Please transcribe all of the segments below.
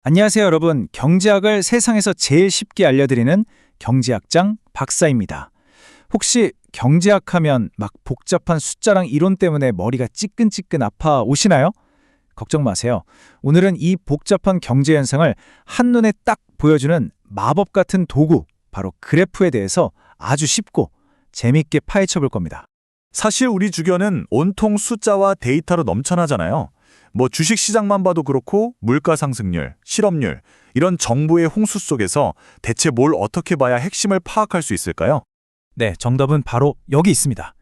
안녕하세요, 여러분. 경제학을 세상에서 제일 쉽게 알려드리는 경제학장 박사입니다. 혹시 경제학 하면 막 복잡한 숫자랑 이론 때문에 머리가 찌끈찌끈 아파 오시나요? 걱정 마세요. 오늘은 이 복잡한 경제 현상을 한눈에 딱 보여주는 마법 같은 도구, 바로 그래프에 대해서 아주 쉽고 재밌게 파헤쳐 볼 겁니다. 사실 우리 주변은 온통 숫자와 데이터로 넘쳐나잖아요. 주식 시장만 봐도 그렇고 물가 상승률, 실업률, 이런 정보의 홍수 속에서 대체 뭘 어떻게 봐야 핵심을 파악할 수 있을까요? 네, 정답은 바로 여기 있습니다.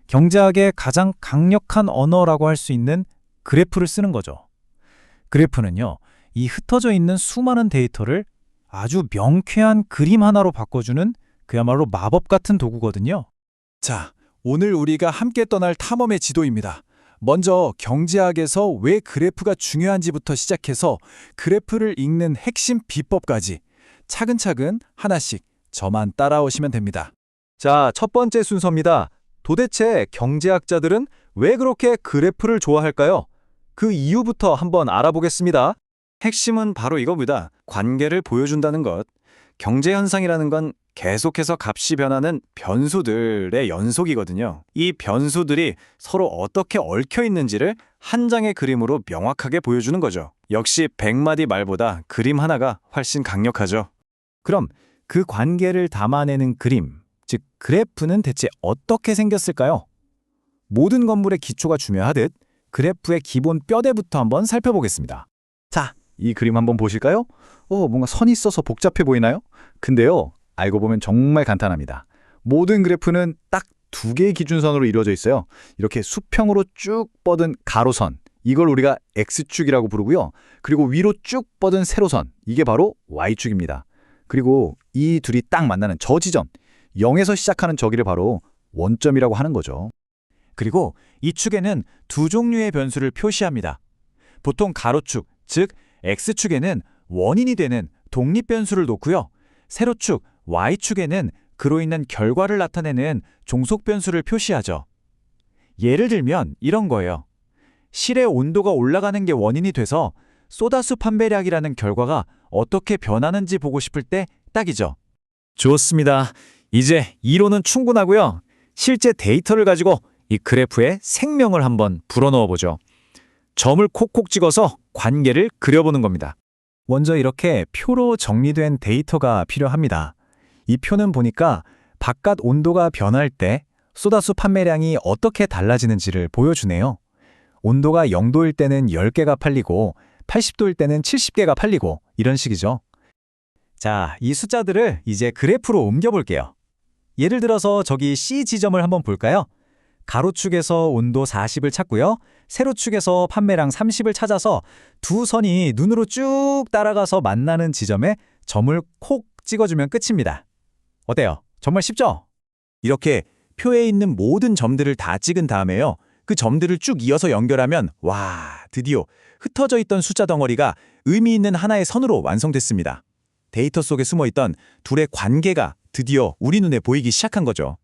경제학의 가장 강력한 언어라고 할 수 있는 그래프를 쓰는 거죠. 그래프는요, 이 흩어져 있는 수많은 데이터를 아주 명쾌한 그림 하나로 바꿔주는 그야말로 마법 같은 도구거든요. 자, 오늘 우리가 함께 떠날 탐험의 지도입니다. 먼저 경제학에서 왜 그래프가 중요한지부터 시작해서 그래프를 읽는 핵심 비법까지 차근차근 하나씩 저만 따라오시면 됩니다. 자, 첫 번째 순서입니다. 도대체 경제학자들은 왜 그렇게 그래프를 좋아할까요? 그 이유부터 한번 알아보겠습니다. 핵심은 바로 이겁니다. 관계를 보여준다는 것. 경제 현상이라는 건 계속해서 값이 변하는 변수들의 연속이거든요. 이 변수들이 서로 어떻게 얽혀 있는지를 한 장의 그림으로 명확하게 보여주는 거죠. 역시 100마디 말보다 그림 하나가 훨씬 강력하죠. 그럼 그 관계를 담아내는 그림, 즉 그래프는 대체 어떻게 생겼을까요? 모든 건물의 기초가 중요하듯 그래프의 기본 뼈대부터 한번 살펴보겠습니다. 자, 이 그림 한번 보실까요? 뭔가 선이 있어서 복잡해 보이나요? 근데요, 알고 보면 정말 간단합니다. 모든 그래프는 딱 두 개의 기준선으로 이루어져 있어요. 이렇게 수평으로 쭉 뻗은 가로선, 이걸 우리가 X축이라고 부르고요. 그리고 위로 쭉 뻗은 세로선, 이게 바로 Y축입니다. 그리고 이 둘이 딱 만나는 저 지점, 0에서 시작하는 저기를 바로 원점이라고 하는 거죠. 그리고 이 축에는 두 종류의 변수를 표시합니다. 보통 가로축, 즉 X축에는 원인이 되는 독립변수를 놓고요. 세로축, Y축에는 그로 인한 결과를 나타내는 종속변수를 표시하죠. 예를 들면 이런 거예요. 실의 온도가 올라가는 게 원인이 돼서 소다수 판매량이라는 결과가 어떻게 변하는지 보고 싶을 때 딱이죠. 좋습니다. 이제 이론은 충분하고요. 실제 데이터를 가지고 이 그래프에 생명을 한번 불어넣어 보죠. 점을 콕콕 찍어서 관계를 그려보는 겁니다. 먼저 이렇게 표로 정리된 데이터가 필요합니다. 이 표는 보니까 바깥 온도가 변할 때 소다수 판매량이 어떻게 달라지는지를 보여주네요. 온도가 0도일 때는 10개가 팔리고 80도일 때는 70개가 팔리고 이런 식이죠. 자, 이 숫자들을 이제 그래프로 옮겨볼게요. 예를 들어서 저기 C 지점을 한번 볼까요? 가로축에서 온도 40을 찾고요. 세로축에서 판매량 30을 찾아서 두 선이 눈으로 쭉 따라가서 만나는 지점에 점을 콕 찍어주면 끝입니다. 어때요? 정말 쉽죠? 이렇게 표에 있는 모든 점들을 다 찍은 다음에요. 그 점들을 쭉 이어서 연결하면 드디어 흩어져 있던 숫자 덩어리가 의미 있는 하나의 선으로 완성됐습니다. 데이터 속에 숨어있던 둘의 관계가 드디어 우리 눈에 보이기 시작한 거죠.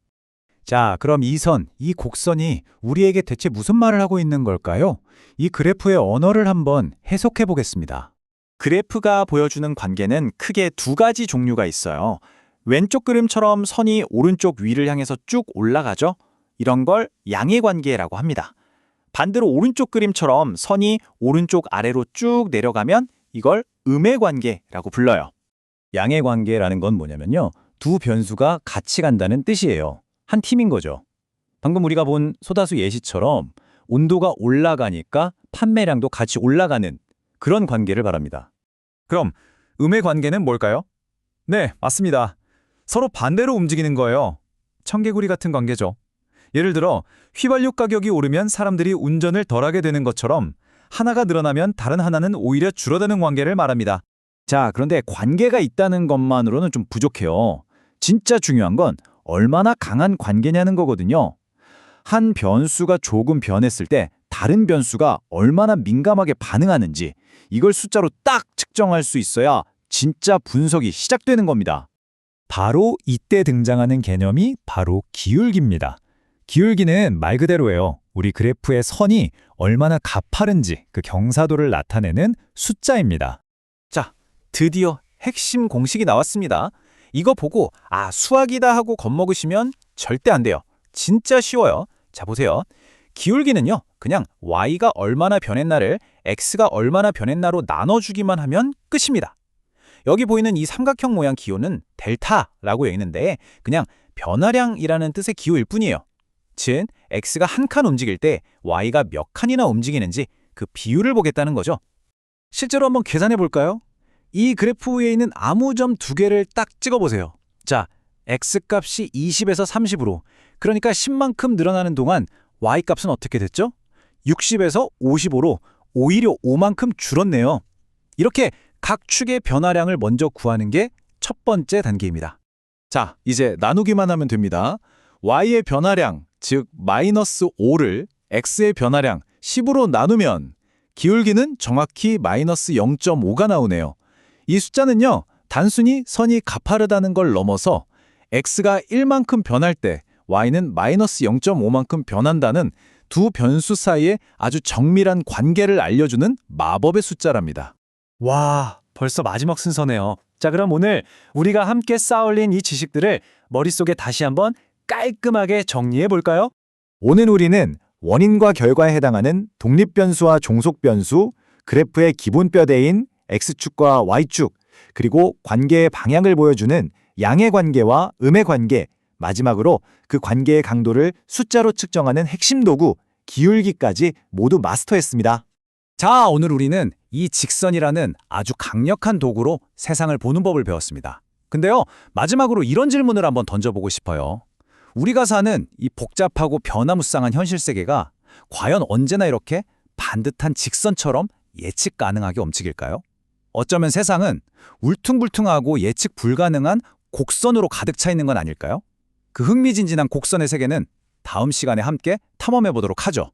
자, 그럼 이 선, 이 곡선이 우리에게 대체 무슨 말을 하고 있는 걸까요? 이 그래프의 언어를 한번 해석해 보겠습니다. 그래프가 보여주는 관계는 크게 두 가지 종류가 있어요. 왼쪽 그림처럼 선이 오른쪽 위를 향해서 쭉 올라가죠? 이런 걸 양의 관계라고 합니다. 반대로 오른쪽 그림처럼 선이 오른쪽 아래로 쭉 내려가면 이걸 음의 관계라고 불러요. 양의 관계라는 건 뭐냐면요. 두 변수가 같이 간다는 뜻이에요. 한 팀인 거죠. 방금 우리가 본 소다수 예시처럼 온도가 올라가니까 판매량도 같이 올라가는 그런 관계를 말합니다. 그럼 음의 관계는 뭘까요? 네, 맞습니다. 서로 반대로 움직이는 거예요. 청개구리 같은 관계죠. 예를 들어 휘발유 가격이 오르면 사람들이 운전을 덜하게 되는 것처럼 하나가 늘어나면 다른 하나는 오히려 줄어드는 관계를 말합니다. 자, 그런데 관계가 있다는 것만으로는 좀 부족해요. 진짜 중요한 건 얼마나 강한 관계냐는 거거든요. 한 변수가 조금 변했을 때 다른 변수가 얼마나 민감하게 반응하는지 이걸 숫자로 딱 측정할 수 있어야 진짜 분석이 시작되는 겁니다. 바로 이때 등장하는 개념이 바로 기울기입니다. 기울기는 말 그대로예요. 우리 그래프의 선이 얼마나 가파른지 그 경사도를 나타내는 숫자입니다. 자, 드디어 핵심 공식이 나왔습니다. 이거 보고 수학이다 하고 겁먹으시면 절대 안 돼요. 진짜 쉬워요. 자, 보세요. 기울기는요, 그냥 y가 얼마나 변했나를 x가 얼마나 변했나로 나눠주기만 하면 끝입니다. 여기 보이는 이 삼각형 모양 기호는 델타라고 읽는데 그냥 변화량이라는 뜻의 기호일 뿐이에요. 즉, x가 한 칸 움직일 때 y가 몇 칸이나 움직이는지 그 비율을 보겠다는 거죠. 실제로 한번 계산해 볼까요? 이 그래프 위에 있는 아무 점 두 개를 딱 찍어보세요. 자, x값이 20에서 30으로, 그러니까 10만큼 늘어나는 동안 y값은 어떻게 됐죠? 60에서 55로 오히려 5만큼 줄었네요. 이렇게 각 축의 변화량을 먼저 구하는 게 첫 번째 단계입니다. 자, 이제 나누기만 하면 됩니다. y의 변화량, 즉 마이너스 5를 x의 변화량 10으로 나누면 기울기는 정확히 마이너스 0.5가 나오네요. 이 숫자는요, 단순히 선이 가파르다는 걸 넘어서 x가 1만큼 변할 때 y는 마이너스 0.5만큼 변한다는 두 변수 사이의 아주 정밀한 관계를 알려주는 마법의 숫자랍니다. 와, 벌써 마지막 순서네요. 자, 그럼 오늘 우리가 함께 쌓아올린 이 지식들을 머릿속에 다시 한번 깔끔하게 정리해 볼까요? 오늘 우리는 원인과 결과에 해당하는 독립변수와 종속변수, 그래프의 기본 뼈대인 x축과 y축, 그리고 관계의 방향을 보여주는 양의 관계와 음의 관계, 마지막으로 그 관계의 강도를 숫자로 측정하는 핵심 도구, 기울기까지 모두 마스터했습니다. 자, 오늘 우리는 이 직선이라는 아주 강력한 도구로 세상을 보는 법을 배웠습니다. 근데요, 마지막으로 이런 질문을 한번 던져보고 싶어요. 우리가 사는 이 복잡하고 변화무쌍한 현실 세계가 과연 언제나 이렇게 반듯한 직선처럼 예측 가능하게 움직일까요? 어쩌면 세상은 울퉁불퉁하고 예측 불가능한 곡선으로 가득 차 있는 건 아닐까요? 그 흥미진진한 곡선의 세계는 다음 시간에 함께 탐험해 보도록 하죠.